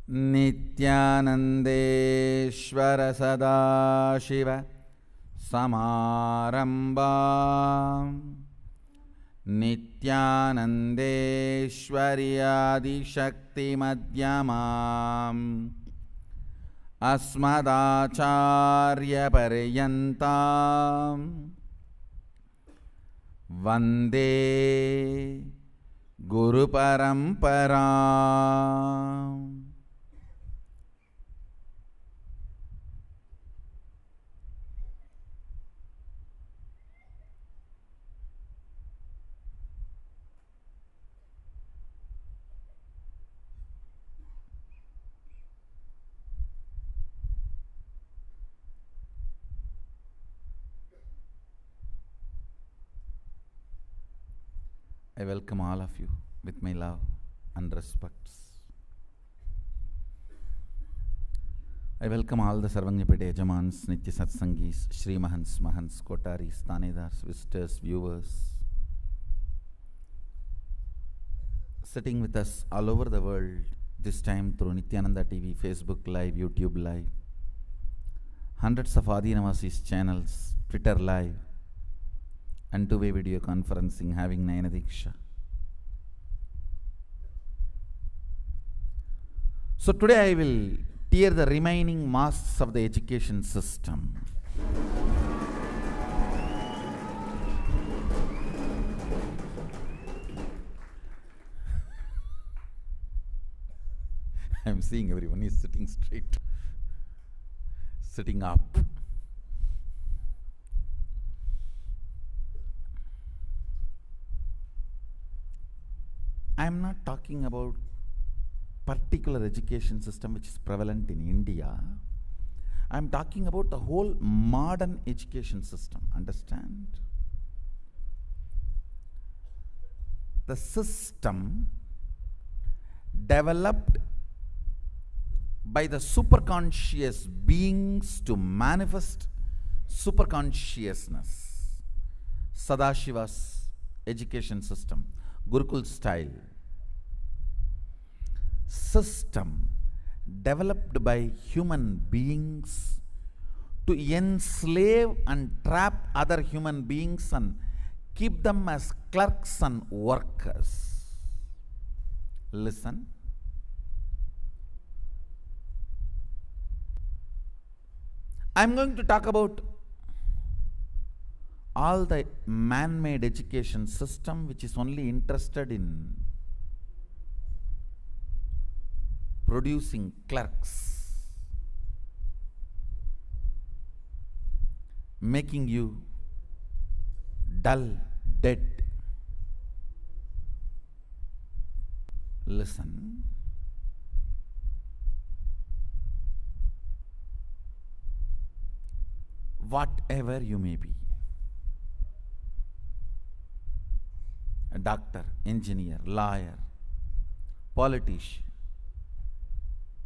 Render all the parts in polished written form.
Nithyanandeshwar Sadashiva Samarambam Nithyanandeshwari Adi Shakti Madhyamam Asmadacharya Paryantam Vande Guru Paramparam. I welcome all of you with my love and respects. I welcome all the Sarvanyapete Yajamans, Nitya Satsangis, Shri Mahans, Mahans, Kotaris, Tanedars, visitors, viewers, sitting with us all over the world, this time through Nithyananda TV, Facebook Live, YouTube Live, hundreds of Adi Navasis channels, Twitter Live, and two-way video conferencing having Nayana Diksha. So today I will tear the remaining masks of the education system. I am seeing everyone is sitting straight, sitting up. I am not talking about particular education system which is prevalent in India. I am talking about the whole modern education system. Understand? The system developed by the superconscious beings to manifest superconsciousness. Sadashiva's education system, Gurukul style system developed by human beings to enslave and trap other human beings and keep them as clerks and workers. Listen. I am going to talk about all the man-made education system which is only interested in producing clerks, making you dull, dead. Listen. Whatever you may be, a doctor, engineer, lawyer, politician,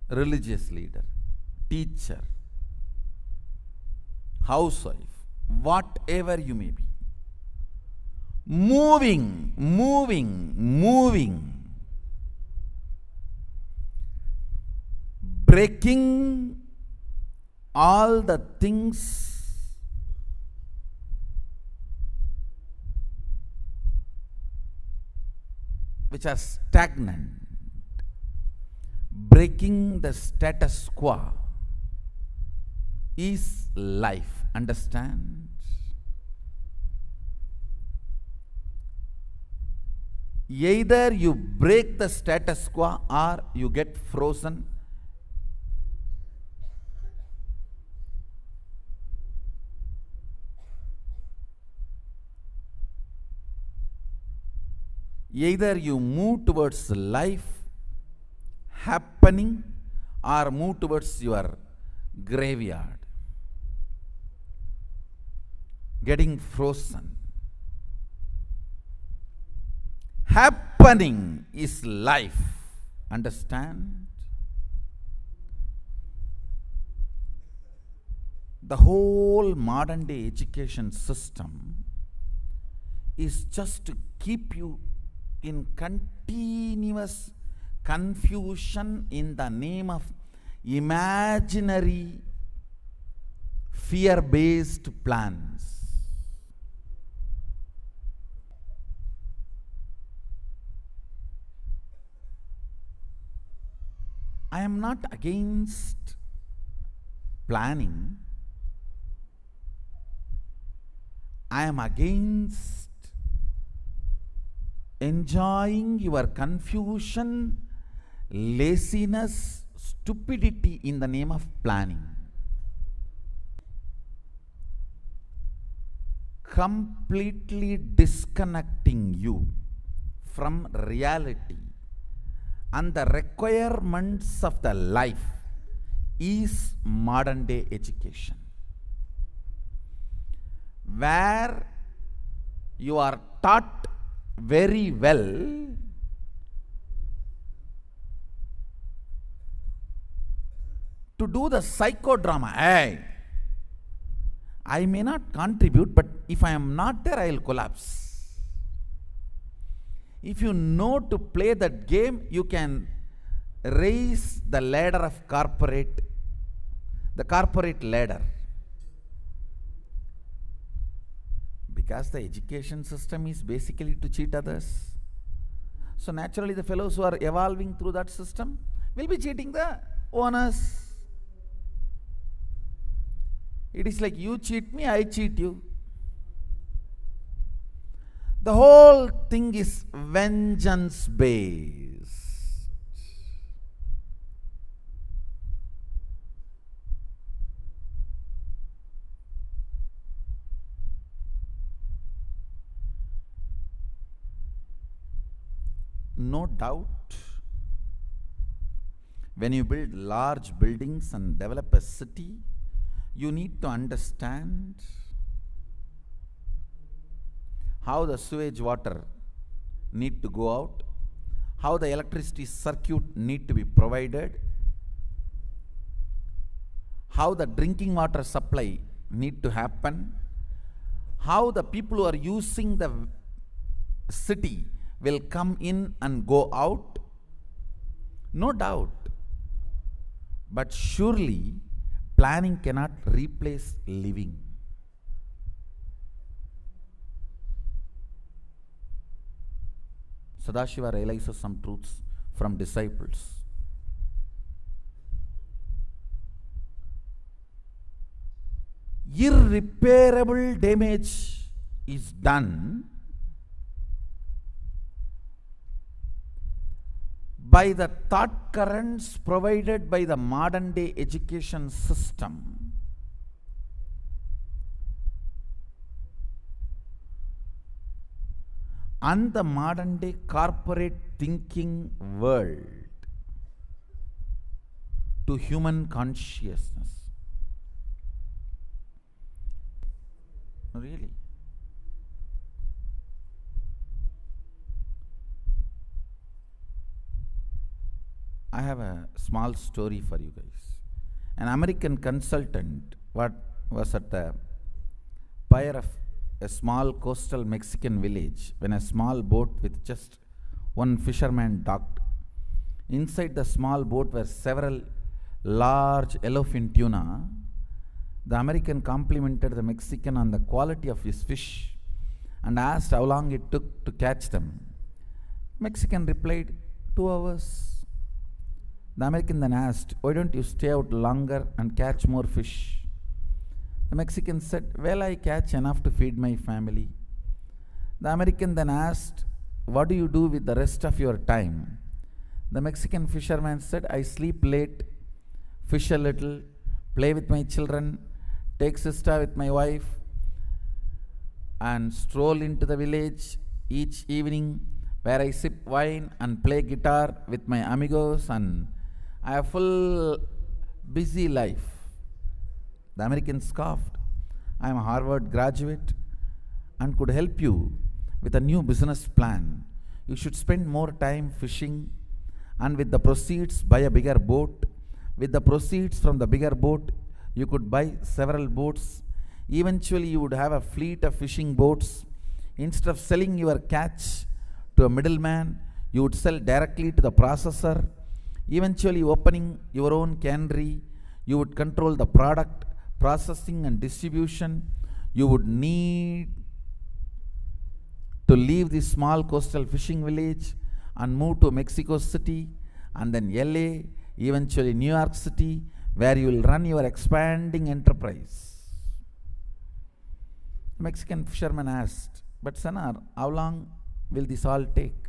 religious leader, teacher, housewife, whatever you may be, moving, breaking all the things which are stagnant, breaking the status quo is life. Understand? Either you break the status quo or you get frozen. Either you move towards life happening or move towards your graveyard, getting frozen. Happening is life. Understand? The whole modern day education system is just to keep you in continuous confusion in the name of imaginary fear-based plans. I am not against planning. I am against enjoying your confusion, laziness, stupidity in the name of planning. Completely disconnecting you from reality and the requirements of the life is modern day education, where you are taught very well to do the psychodrama. Hey, I may not contribute, but if I am not there, I will collapse. If you know to play that game, you can raise the ladder of the corporate ladder. Because the education system is basically to cheat others. So naturally the fellows who are evolving through that system will be cheating the owners. It is like you cheat me, I cheat you. The whole thing is vengeance based. No doubt, when you build large buildings and develop a city, you need to understand how the sewage water need to go out, how the electricity circuit need to be provided, how the drinking water supply need to happen, how the people who are using the city will come in and go out. No doubt. But surely planning cannot replace living. Sadashiva realizes some truths from disciples. Irreparable damage is done by the thought currents provided by the modern day education system and the modern day corporate thinking world to human consciousness. Really? I have a small story for you guys. An American consultant was at the pier of a small coastal Mexican village when a small boat with just one fisherman docked. Inside the small boat were several large yellowfin tuna. The American complimented the Mexican on the quality of his fish and asked how long it took to catch them. Mexican replied, 2 hours. The American then asked, why don't you stay out longer and catch more fish? The Mexican said, well, I catch enough to feed my family. The American then asked, what do you do with the rest of your time? The Mexican fisherman said, I sleep late, fish a little, play with my children, take siesta with my wife, and stroll into the village each evening where I sip wine and play guitar with my amigos, and I have full busy life. The American scoffed. I am a Harvard graduate and could help you with a new business plan. You should spend more time fishing, and with the proceeds buy a bigger boat. With the proceeds from the bigger boat, you could buy several boats. Eventually you would have a fleet of fishing boats. Instead of selling your catch to a middleman, you would sell directly to the processor, eventually opening your own cannery. You would control the product, processing and distribution. You would need to leave this small coastal fishing village and move to Mexico City and then LA, eventually New York City, where you will run your expanding enterprise. The Mexican fisherman asked, "But Sanar, how long will this all take?"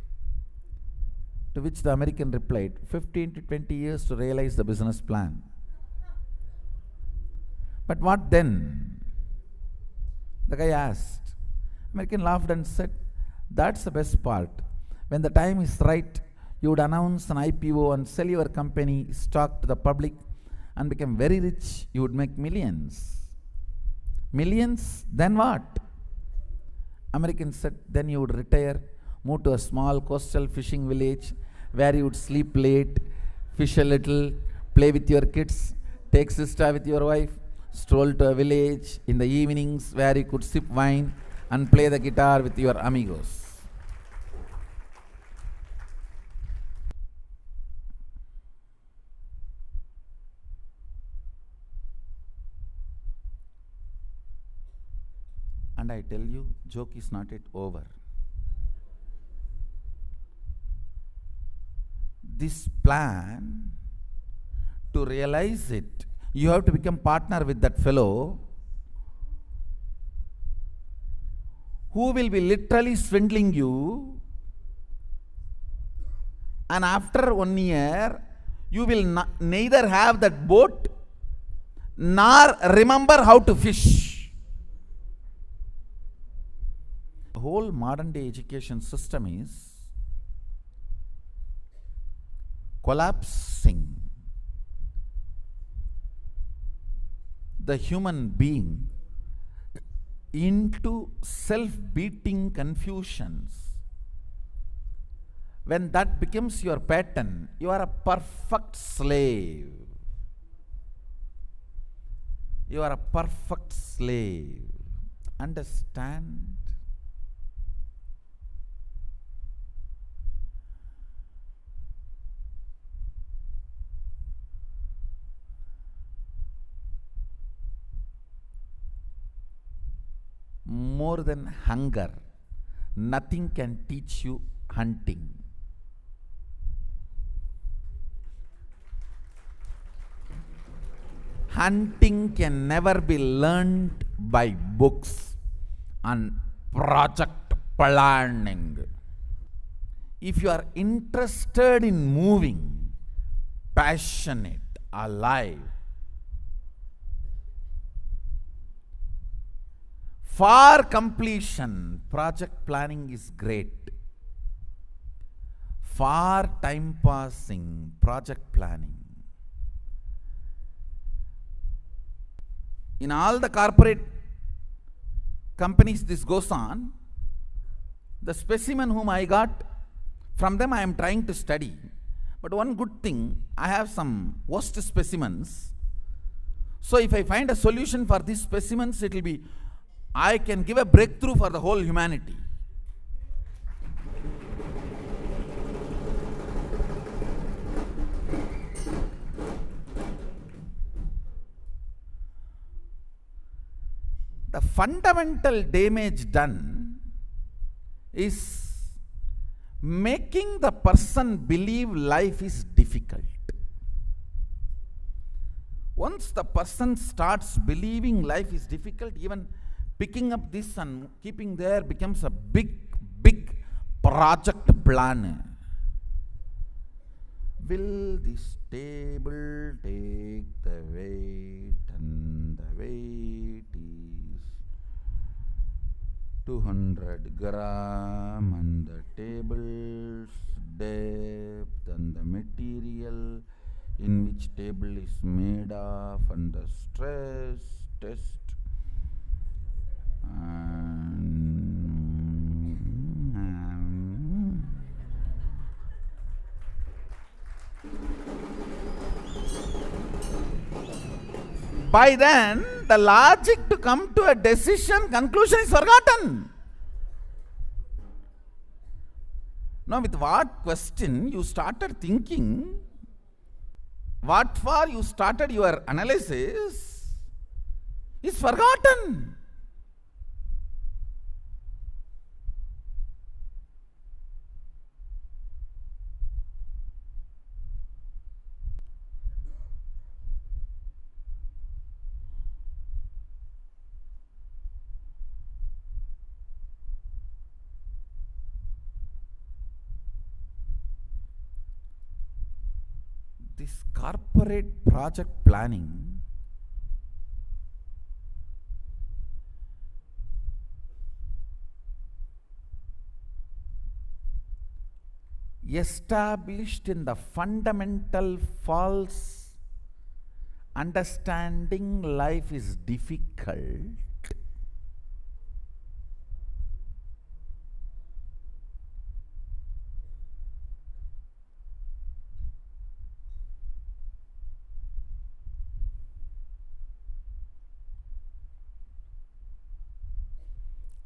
To which the American replied, 15 to 20 years to realize the business plan. "But what then?" the guy asked. American laughed and said, "That's the best part. When the time is right, you would announce an IPO and sell your company stock to the public and become very rich. You would make millions." "Millions? Then what?" American said, "Then you would retire, move to a small coastal fishing village where you would sleep late, fish a little, play with your kids, take siesta with your wife, stroll to a village in the evenings where you could sip wine and play the guitar with your amigos." And I tell you, joke is not yet over. This plan, to realize it, you have to become partner with that fellow who will be literally swindling you, and after 1 year you will neither have that boat nor remember how to fish. The whole modern day education system is collapsing the human being into self-beating confusions. When that becomes your pattern, you are a perfect slave. You are a perfect slave. Understand? More than hunger, nothing can teach you hunting. Hunting can never be learned by books and project planning. If you are interested in moving, passionate, alive, for completion, project planning is great. For time passing, project planning. In all the corporate companies this goes on. The specimen whom I got, from them I am trying to study. But one good thing, I have some worst specimens. So if I find a solution for these specimens, it will be, I can give a breakthrough for the whole humanity. The fundamental damage done is making the person believe life is difficult. Once the person starts believing life is difficult, even picking up this and keeping there becomes a big project plan. Will this table take the weight, and the weight is 200 gram, and the table's depth and the material in which table is made of, and the stress test. By then, the logic to come to a decision, conclusion is forgotten. Now, with what question you started thinking, what for you started your analysis is forgotten. This corporate project planning established in the fundamental false understanding life is difficult.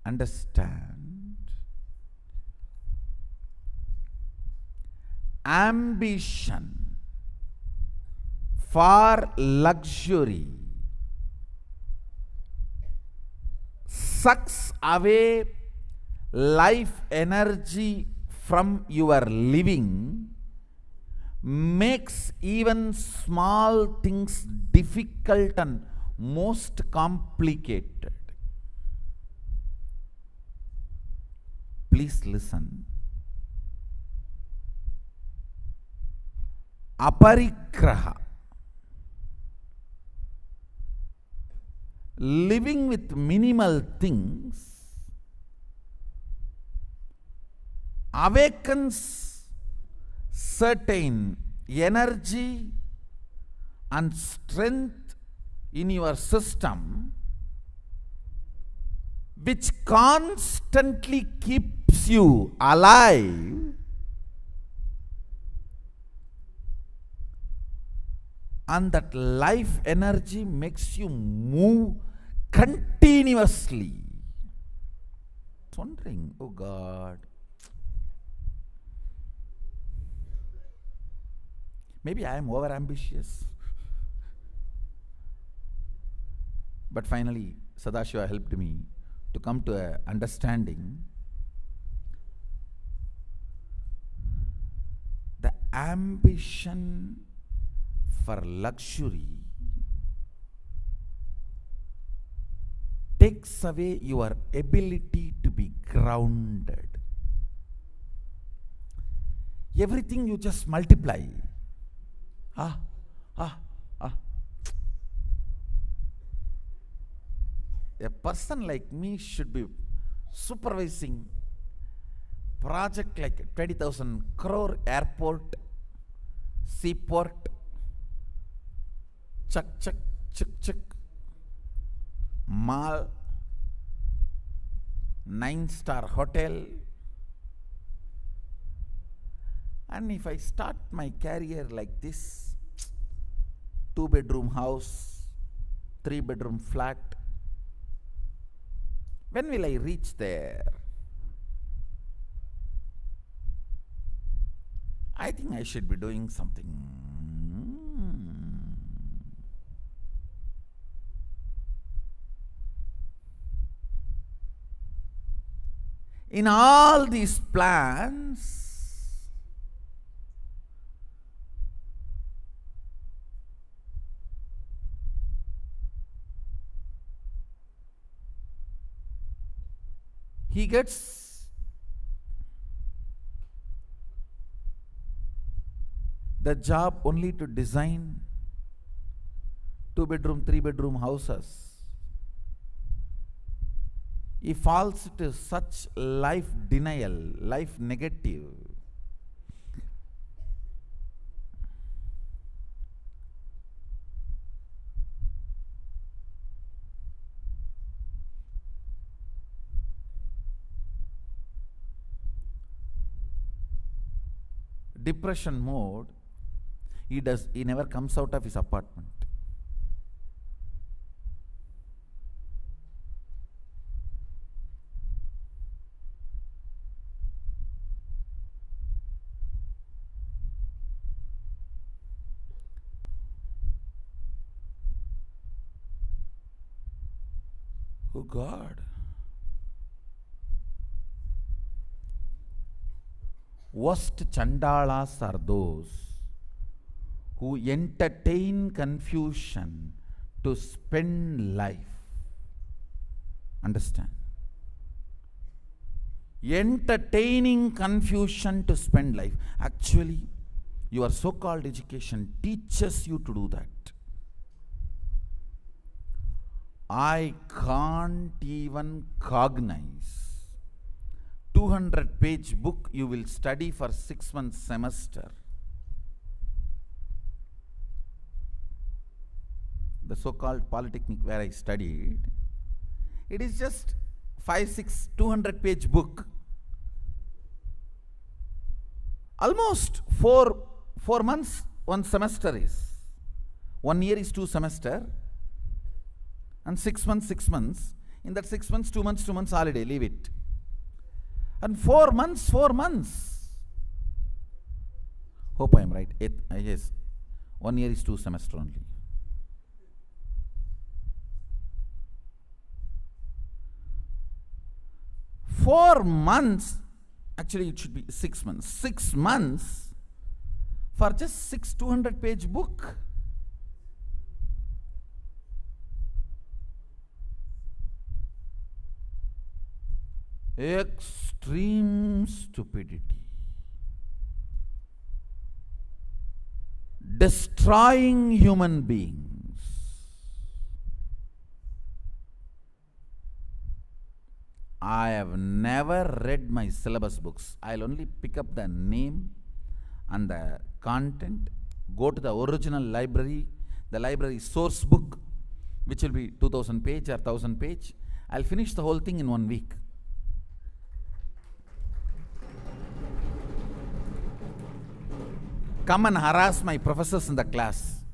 Understand ambition for luxury sucks away life energy from your living, makes even small things difficult and most complicated. Please listen. Aparigraha, living with minimal things, awakens certain energy and strength in your system, which constantly keeps you alive and that life energy makes you move continuously. I was wondering, oh God, maybe I am over ambitious. But finally, Sadashiva helped me to come to an understanding. The ambition for luxury takes away your ability to be grounded. Everything you just multiply. A person like me should be supervising project like 20,000 crore airport, seaport, chuck, mall, 9-star hotel. And if I start my career like this, 2-bedroom house, 3-bedroom flat, when will I reach there? I think I should be doing something. In all these plans, he gets the job only to design 2-bedroom, 3-bedroom houses. He falls to such life denial, life negative. Depression mode, he never comes out of his apartment. Oh God. Worst chandalas are those who entertain confusion to spend life. Understand? Entertaining confusion to spend life. Actually, your so-called education teaches you to do that. I can't even cognize 200-page book you will study for 6 months semester. The so-called polytechnic where I studied, it is just 5-6 200-page book. Almost 4 months one semester is. 1 year is 2 semester. And 6 months, 6 months. In that 6 months, 2 months, 2 months holiday, leave it. And 4 months, 4 months. Hope I am right. Yes, 1 year is 2 semester only. Four months, actually it should be 6 months. 6 months for just 6 200-page book. Extreme stupidity. Destroying human beings. I have never read my syllabus books. I'll only pick up the name and the content, go to the original library, the library source book, which will be 2000 page or 1000 page. I'll finish the whole thing in 1 week. Come and harass my professors in the class.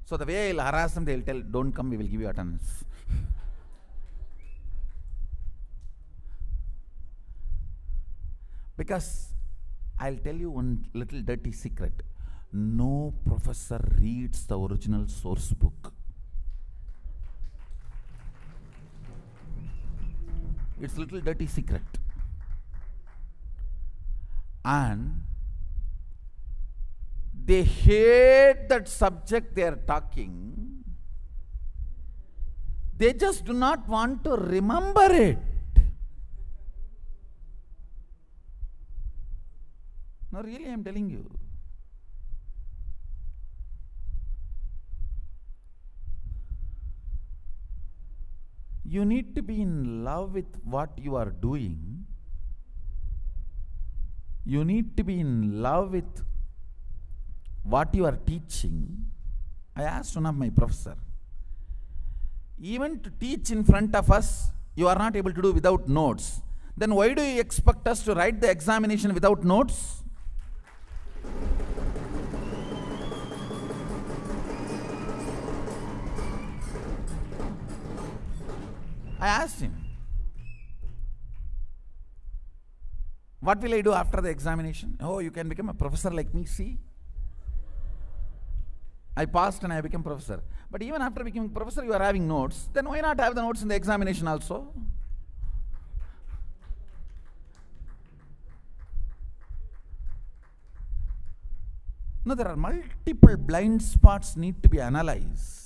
So the way I'll harass them, they'll tell, don't come, we will give you attendance. Because I'll tell you one little dirty secret. No professor reads the original source book. It's a little dirty secret. And they hate that subject they are talking. They just do not want to remember it. No, really, I am telling you. You need to be in love with what you are doing. You need to be in love with what you are teaching. I asked one of my professor, even to teach in front of us, you are not able to do without notes. Then why do you expect us to write the examination without notes? I asked him, what will I do after the examination? Oh, you can become a professor like me, see? I passed and I became professor. But even after becoming professor, you are having notes. Then why not have the notes in the examination also? No, there are multiple blind spots need to be analyzed.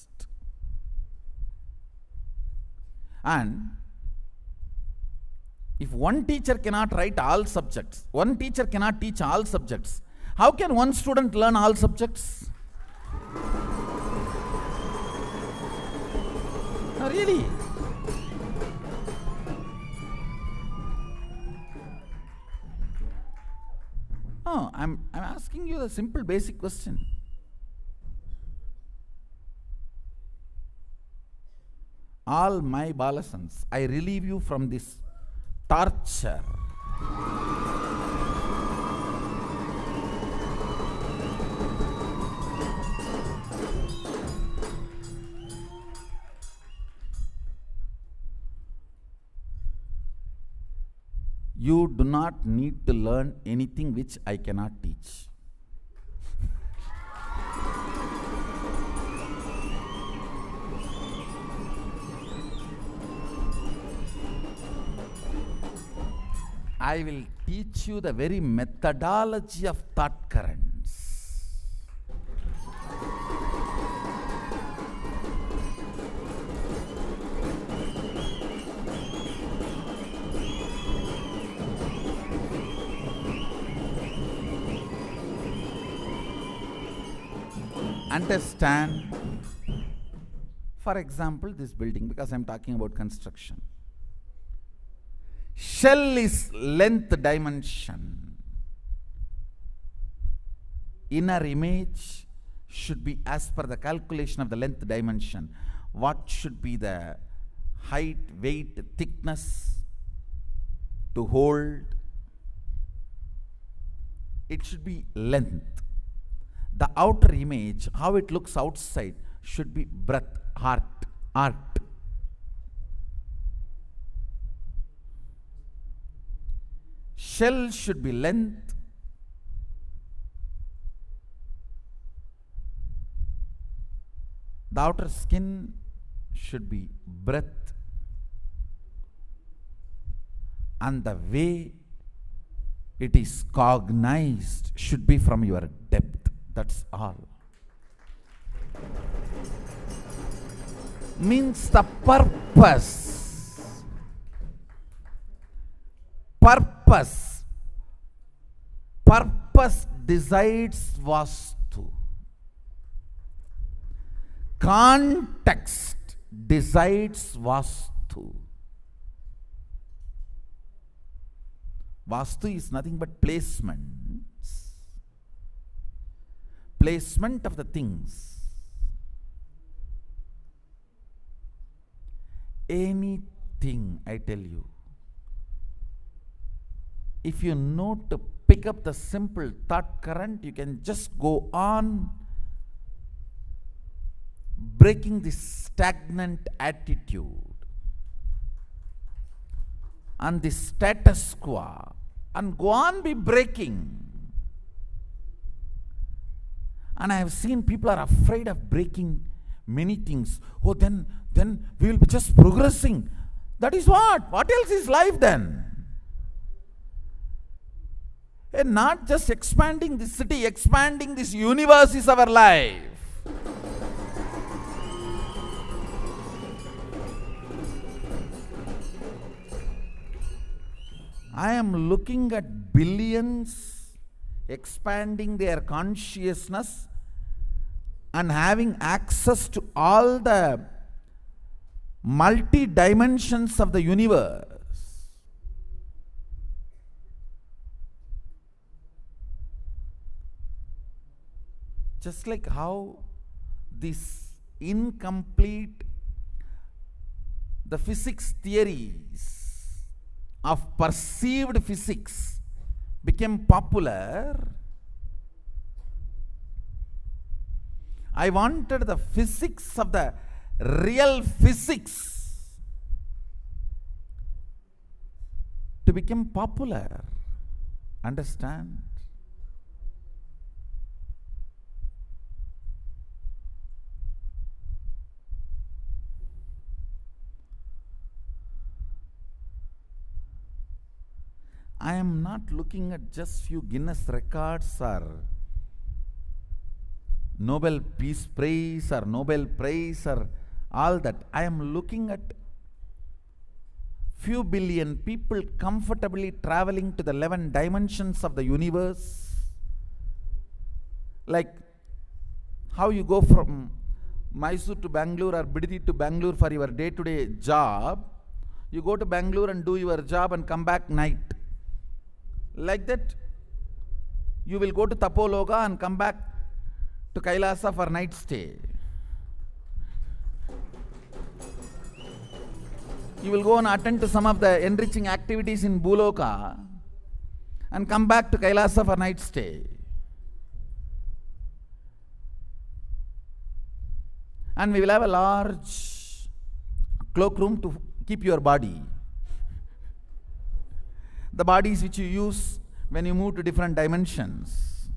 And if one teacher cannot write all subjects, one teacher cannot teach all subjects, how can one student learn all subjects? No, really. No, I'm asking you a simple basic question. All my balasans, I relieve you from this torture. You do not need to learn anything which I cannot teach. I will teach you the very methodology of thought currents. Understand, for example, this building, because I am talking about construction. Shell is length dimension. Inner image should be as per the calculation of the length dimension. What should be the height, weight, thickness to hold? It should be length. The outer image, how it looks outside, should be breadth, art. Shell should be length. The outer skin should be breadth. And the way it is cognized should be from your depth. That's all. Means the purpose. Purpose decides vastu. Context decides vastu. Vastu is nothing but placements. Placement of the things. Anything, I tell you, if you know to pick up the simple thought current, you can just go on breaking this stagnant attitude and the status quo, and go on be breaking. And I have seen people are afraid of breaking many things. Oh, then we will be just progressing. That is what? What else is life then? And not just expanding this city, expanding this universe is our life. I am looking at billions expanding their consciousness and having access to all the multi-dimensions of the universe. Just like how this incomplete, the physics theories of perceived physics became popular, I wanted the physics of the real physics to become popular. Understand? I am not looking at just few Guinness records or Nobel Peace Prize or Nobel Prize or all that. I am looking at few billion people comfortably traveling to the 11 dimensions of the universe. Like how you go from Mysore to Bangalore or Bidadi to Bangalore for your day-to-day job. You go to Bangalore and do your job and come back night. Like that, you will go to Tapologa and come back to Kailasa for night stay. You will go and attend to some of the enriching activities in Buloka and come back to Kailasa for night stay. And we will have a large cloakroom to keep your body. The bodies which you use when you move to different dimensions.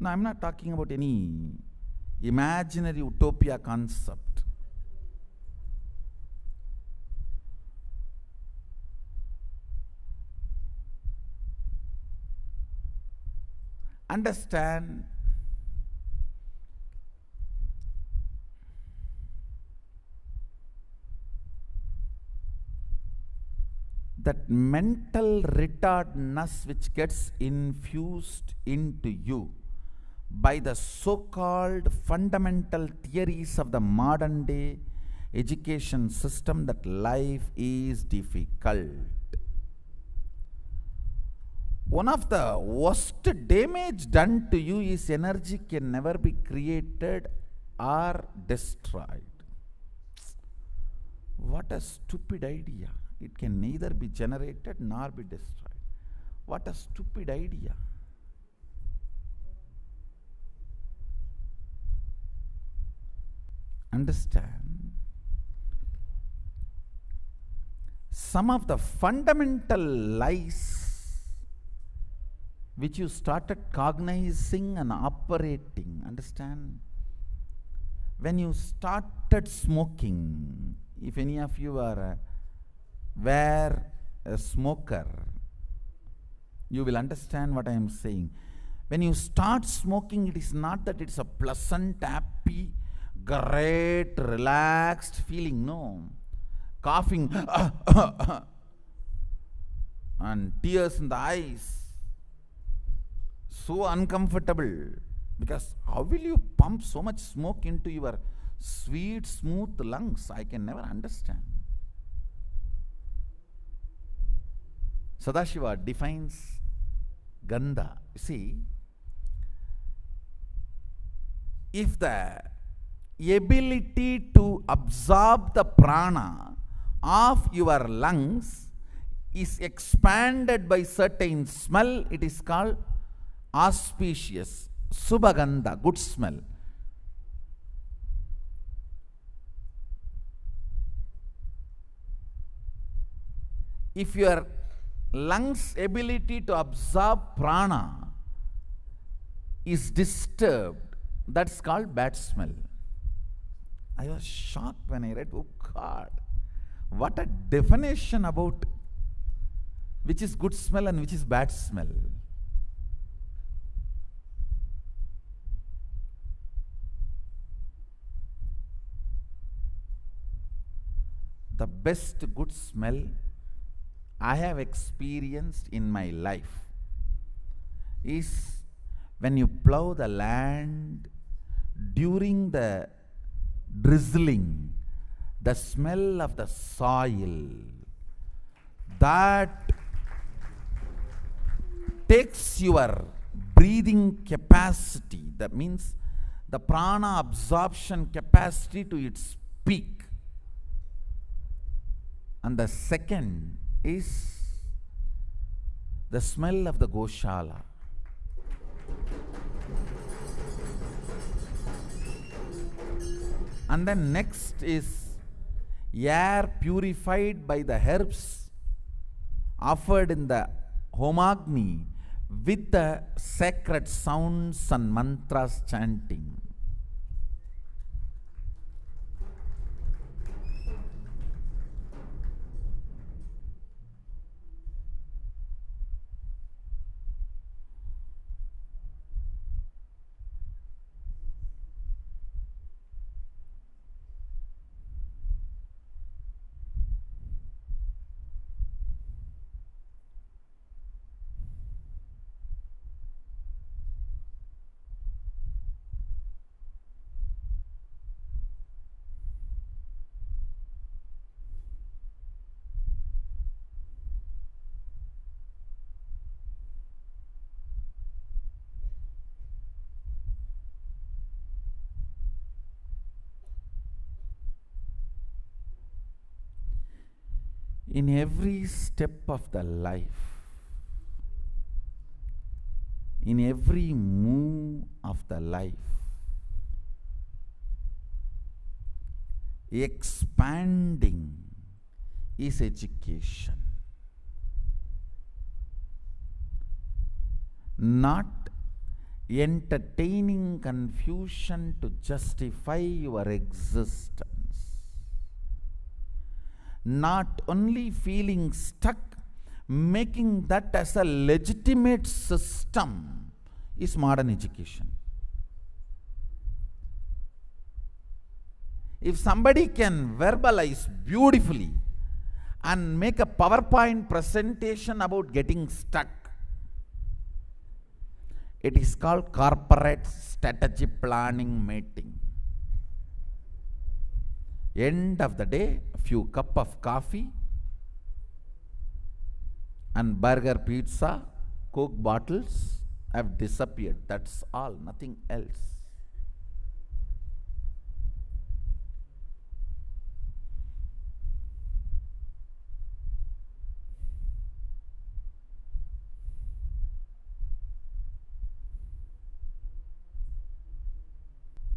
Now, I am not talking about any imaginary utopia concept. Understand that mental retardness which gets infused into you by the so-called fundamental theories of the modern day education system, that life is difficult. One of the worst damage done to you is energy can never be created or destroyed. What a stupid idea. It can neither be generated nor be destroyed. What a stupid idea. Understand, some of the fundamental lies which you started cognizing and operating. Understand, when you started smoking, if any of you were a smoker, you will understand what I am saying. When you start smoking, it is not that it's a pleasant, happy, great, relaxed feeling. No. Coughing and tears in the eyes. So uncomfortable. Because how will you pump so much smoke into your sweet, smooth lungs? I can never understand. Sadashiva defines Gandha. You see, if the ability to absorb the prana of your lungs is expanded by certain smell, it is called auspicious, subhagandha, good smell. If your lungs' ability to absorb prana is disturbed, that's called bad smell. I was shocked when I read, oh God, what a definition about which is good smell and which is bad smell. The best good smell I have experienced in my life is when you plow the land during the drizzling, the smell of the soil that takes your breathing capacity, that means the prana absorption capacity, to its peak. And the second is the smell of the Goshala. And then next is air purified by the herbs offered in the Homagni with the sacred sounds and mantras chanting. In every step of the life, in every move of the life, expanding is education, not entertaining confusion to justify your existence. Not only feeling stuck, making that as a legitimate system is modern education. If somebody can verbalize beautifully and make a PowerPoint presentation about getting stuck, it is called corporate strategy planning meeting. End of the day, a few cup of coffee and burger, pizza, Coke bottles have disappeared. That's all, nothing else.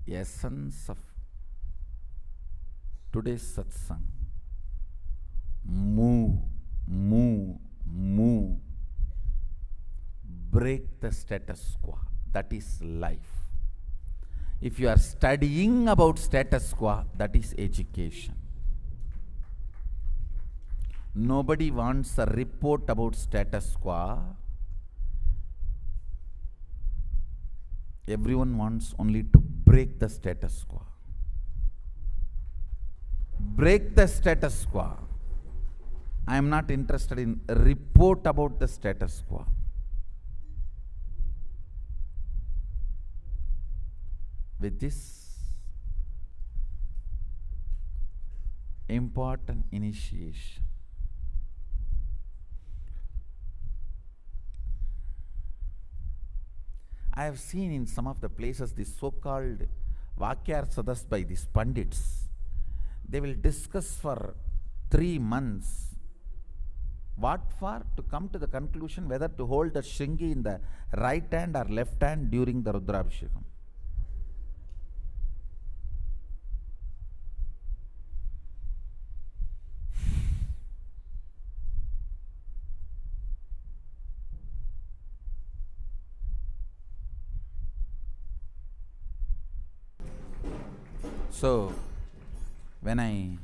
Essence of today's satsang: move, move, move. Break the status quo. That is life. If you are studying about status quo, that is education. Nobody wants a report about status quo. Everyone wants only to break the status quo. Break the status quo. I am not interested in a report about the status quo. With this important initiation, I have seen in some of the places this so-called Vakyar Sadas by these Pandits. They will discuss for 3 months. What for? To come to the conclusion whether to hold the Shringi in the right hand or left hand during the Rudrabhishekam. So, when I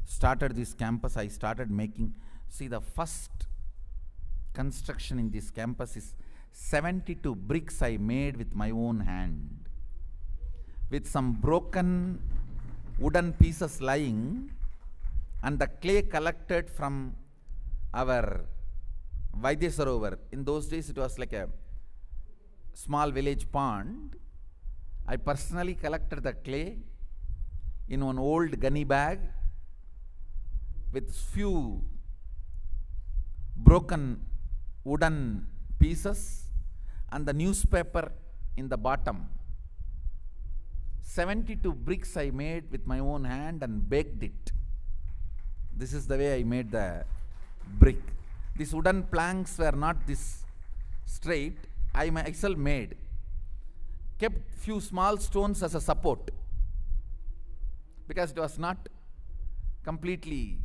started this campus, I started making, see, the first construction in this campus is 72 bricks I made with my own hand, with some broken wooden pieces lying and the clay collected from our Vaidyasarovar. In those days it was like a small village pond. I personally collected the clay in one old gunny bag with few broken wooden pieces and the newspaper in the bottom. 72 bricks I made with my own hand and baked it. This is the way I made the brick. These wooden planks were not this straight. I myself made. Kept few small stones as a support, because it was not completely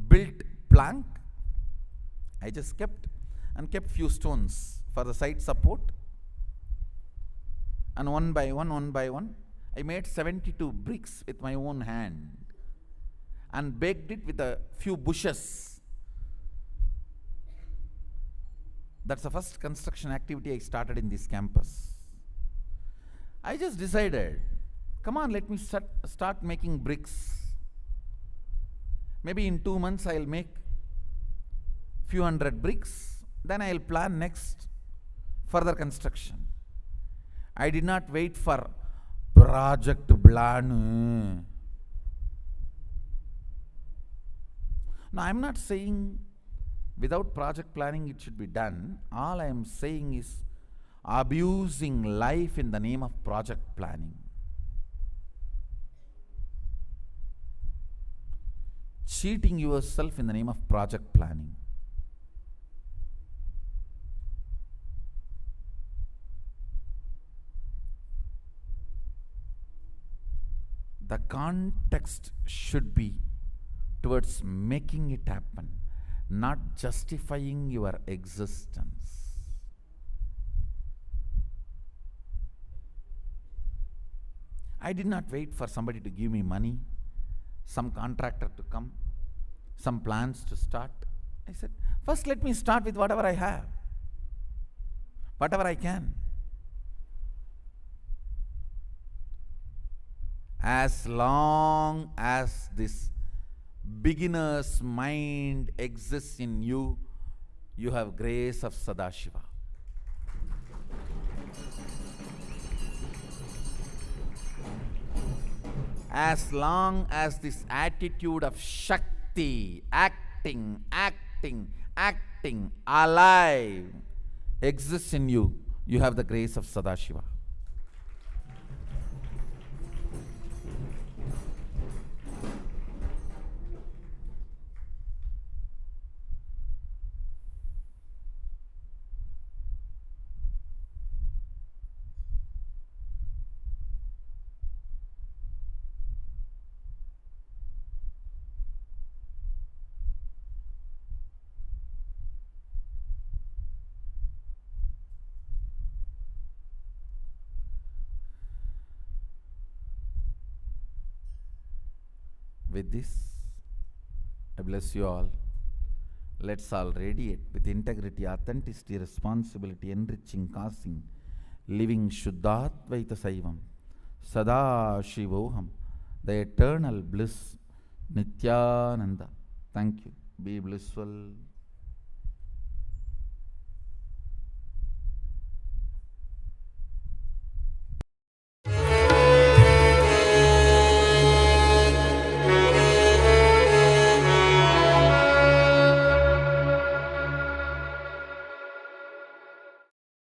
built plank. I just kept few stones for the side support, and one by one, I made 72 bricks with my own hand and baked it with a few bushes. That's the first construction activity I started in this campus. I just decided, come on, let me start making bricks. Maybe in 2 months I'll make few hundred bricks, then I'll plan next further construction. I did not wait for project plan. No, I'm not saying without project planning it should be done. All I am saying is abusing life in the name of project planning. Cheating yourself in the name of project planning. The context should be towards making it happen, not justifying your existence. I did not wait for somebody to give me money, some contractor to come, some plans to start. I said, first let me start with whatever I have. whatever I can. As long as this beginner's mind exists in you, you have grace of Sadashiva. As long as this attitude of Shakti, acting, alive, exists in you, you have the grace of Sadashiva. With this, I bless you all. Let's all radiate with integrity, authenticity, responsibility, enriching, causing, living Shuddhatvaita Saivam, Paramashivoham, the eternal bliss, Nithyananda. Thank you. Be blissful.